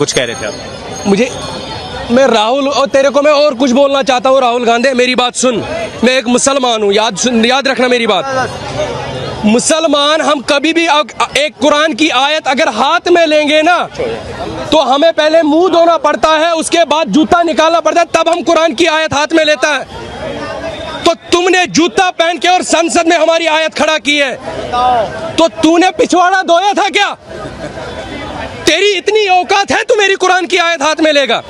कुछ कह रहे थे आप। मैं राहुल और तेरे को मैं और कुछ बोलना चाहता हूँ। राहुल गांधी, मेरी बात सुन। मैं एक मुसलमान हूँ, याद रखना मेरी बात। मुसलमान हम कभी भी एक कुरान की आयत अगर हाथ में लेंगे ना तो हमें पहले मुंह धोना पड़ता है, उसके बाद जूता निकालना पड़ता है, तब हम कुरान की आयत हाथ में लेता है। तो तुमने जूता पहन के और संसद में हमारी आयत खड़ा की है, तो तूने पिछवाड़ा धोया था क्या? तेरी इतनी औकात है तू मेरी कुरान की आयत हाथ में लेगा?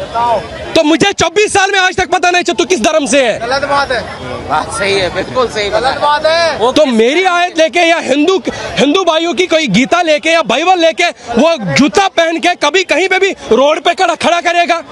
तो मुझे 24 साल में आज तक पता नहीं चल तू किस धर्म से है। गलत बात है। बात सही है, बिल्कुल सही, गलत बात है। तो मेरी आयत लेके या हिंदू भाइयों की कोई गीता लेके या बाइबल लेके वो जूता पहन के कभी कहीं पे भी रोड पे खड़ा करेगा?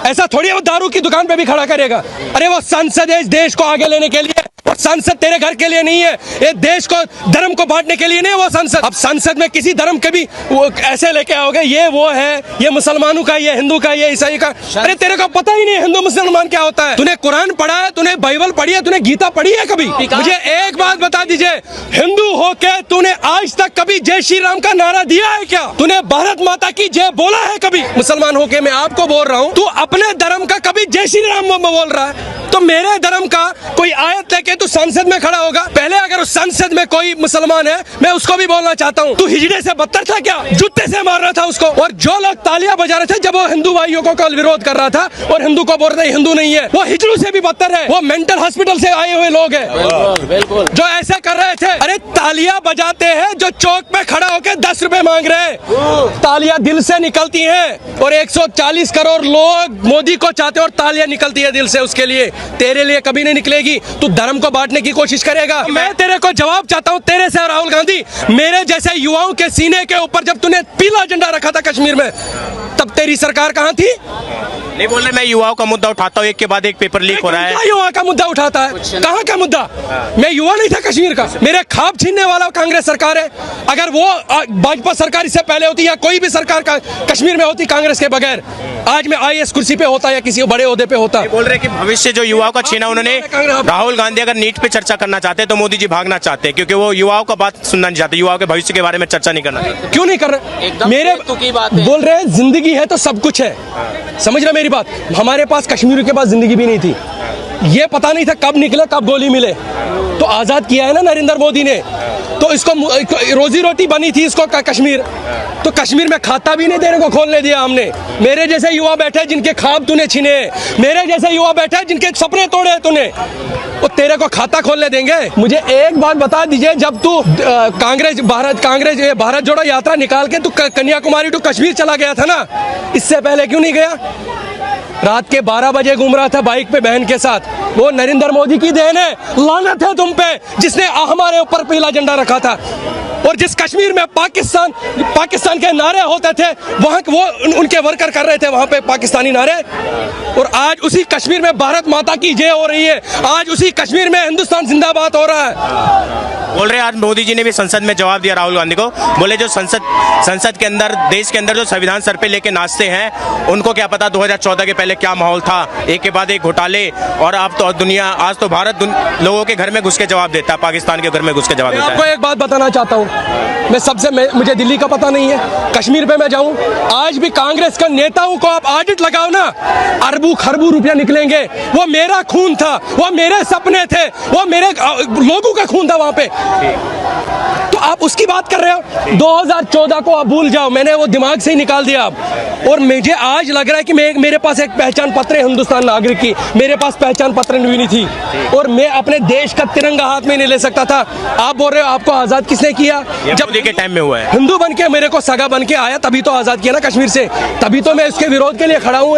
ऐसा थोड़ी वो दारू की दुकान पे भी खड़ा करेगा। अरे वो संसद है इस देश को आगे लेने के लिए, और संसद तेरे घर के लिए नहीं है, ये देश को धर्म को बांटने के लिए नहीं है वो संसद। अब संसद में किसी धर्म के भी वो ऐसे लेके आओगे, ये वो है, ये मुसलमानों का, ये हिंदू का, ये ईसाई का। अरे तेरे को पता ही नहीं हिंदू मुसलमान क्या होता है? तूने कुरान पढ़ा है, तूने बाइबल पढ़ी है, तूने गीता पढ़ी है कभी? मुझे एक बात बता दीजिए, हिंदू होके तूने आज तक कभी जय श्री राम का नारा दिया है क्या? तूने भारत माता की जय बोला है कभी? मुसलमान होके मैं आपको बोल रहा हूँ, तू अपने धर्म का कभी जय श्री राम बोल रहा है? तो मेरे धर्म का कोई आयत लेके तू संसद में खड़ा होगा? पहले अगर उस संसद में कोई मुसलमान है, मैं उसको भी बोलना चाहता हूँ, तू हिजड़े से बदतर था क्या? जूते से मार रहा था उसको। और जो लोग तालियां बजा रहे थे जब वो हिंदू भाइयों को कल विरोध कर रहा था और हिंदू को बोल रहे हिंदू नहीं है, वो हिजड़ों से भी बदतर है, वो मेंटल हॉस्पिटल से आए हुए लोग हैं बिल्कुल जो ऐसे कर रहे थे। अरे तालियां बजाते हैं जो चौक पे खड़ा होकर 10 रुपए मांग रहे हैं, तालियां दिल से निकलती हैं। और 140 करोड़ लोग मोदी को चाहते हैं और तालियां निकलती है दिल से उसके लिए। तेरे लिए कभी नहीं निकलेगी। तू धर्म को बांटने की कोशिश करेगा। मैं तेरे को जवाब चाहता हूं, तेरे से राहुल गांधी, मेरे जैसे युवाओं के सीने के ऊपर जब तूने पीला झंडा रखा था कश्मीर में, तब तेरी सरकार कहां थी? नहीं बोल रहे, मैं युवाओं का मुद्दा उठाता हूँ, एक के बाद एक पेपर लीक हो रहा है। क्या युवा का मुद्दा उठाता है? कहाँ का मुद्दा? मैं युवा नहीं था कश्मीर का। मेरे ख्वाब छीनने वाला कांग्रेस सरकार है। अगर वो भाजपा सरकार इससे पहले होती या कोई भी सरकार का कश्मीर में होती कांग्रेस के बगैर, आज मैं IAS कुर्सी पे होता या किसी बड़े ओहदे पे होता। बोल रहे कि भविष्य जो युवाओं का छीना उन्होंने। राहुल गांधी अगर नीट पे चर्चा करना चाहते हैं तो मोदी जी भागना चाहते हैं, क्योंकि वो युवाओं का बात सुनना नहीं चाहते, युवाओं के भविष्य के बारे में चर्चा नहीं करना चाहते। क्यों नहीं कर रहे? एकदम मेरे की बात है। बोल रहे जिंदगी है तो सब कुछ है। समझ रहे मेरी बात? हमारे पास कश्मीर के पास जिंदगी भी नहीं थी। ये पता नहीं था कब निकले कब गोली मिले। तो आजाद किया है ना नरेंद्र मोदी ने। तो इसको रोजी रोटी बनी थी इसको कश्मीर। तो कश्मीर में खाता भी नहीं देने को खोलने दिया हमने। मेरे जैसे युवा बैठे जिनके ख्वाब तूने छीने, मेरे जैसे युवा बैठे जिनके सपने तोड़े तूने, वो तेरे को खाता खोलने देंगे? मुझे एक बात बता दीजिए, जब तू भारत जोड़ो यात्रा निकाल के तू कन्याकुमारी टू कश्मीर चला गया था ना, इससे पहले क्यों नहीं गया? रात के 12 बजे घूम रहा था बाइक पे बहन के साथ। वो नरेंद्र मोदी की देन है। लानत है तुम पे जिसने हमारे ऊपर पीला झंडा रखा था। और जिस कश्मीर में पाकिस्तान के नारे होते थे, वहां वो उनके वर्कर कर रहे थे वहां पे पाकिस्तानी नारे। और आज उसी कश्मीर में भारत माता की जय हो रही है। आज उसी कश्मीर में हिंदुस्तान जिंदाबाद हो रहा है। बोल रहे आज मोदी जी ने भी संसद में जवाब दिया राहुल गांधी को। बोले जो संसद के अंदर, देश के अंदर जो संविधान सर पे लेके नाचते हैं, उनको क्या पता 2014 के पहले क्या माहौल था, एक के बाद एक घोटाले। और अब तो दुनिया, आज तो भारत लोगों के घर में घुस के जवाब देता है, पाकिस्तान के घर में घुस के जवाब देता है। आपको एक बात बताना चाहता हूँ, मुझे दिल्ली का पता नहीं है, कश्मीर पे मैं जाऊं, आज भी कांग्रेस के नेताओं को आप ऑडिट लगाओ ना, अरबों खरबों रुपया निकलेंगे। वो मेरा खून था, वो मेरे सपने थे, वो मेरे लोगों का खून था वहां पे। तो आप उसकी बात कर रहे हो? 2014 को आप भूल जाओ, मैंने वो दिमाग से ही निकाल दिया अब। और मुझे आज लग रहा है कि मेरे पास एक पहचान पत्र है हिंदुस्तान नागरिक की, मेरे पास पहचान पत्र नहीं थी और मैं अपने देश का तिरंगा हाथ में नहीं ले सकता था। आप बोल रहे हो आपको आजाद किसने किया? जब मोदी के टाइम में हुआ है। हिंदू बन के मेरे को सगा बन के आया, तभी तो आजाद किया ना कश्मीर से, तभी तो मैं उसके विरोध के लिए खड़ा हूँ।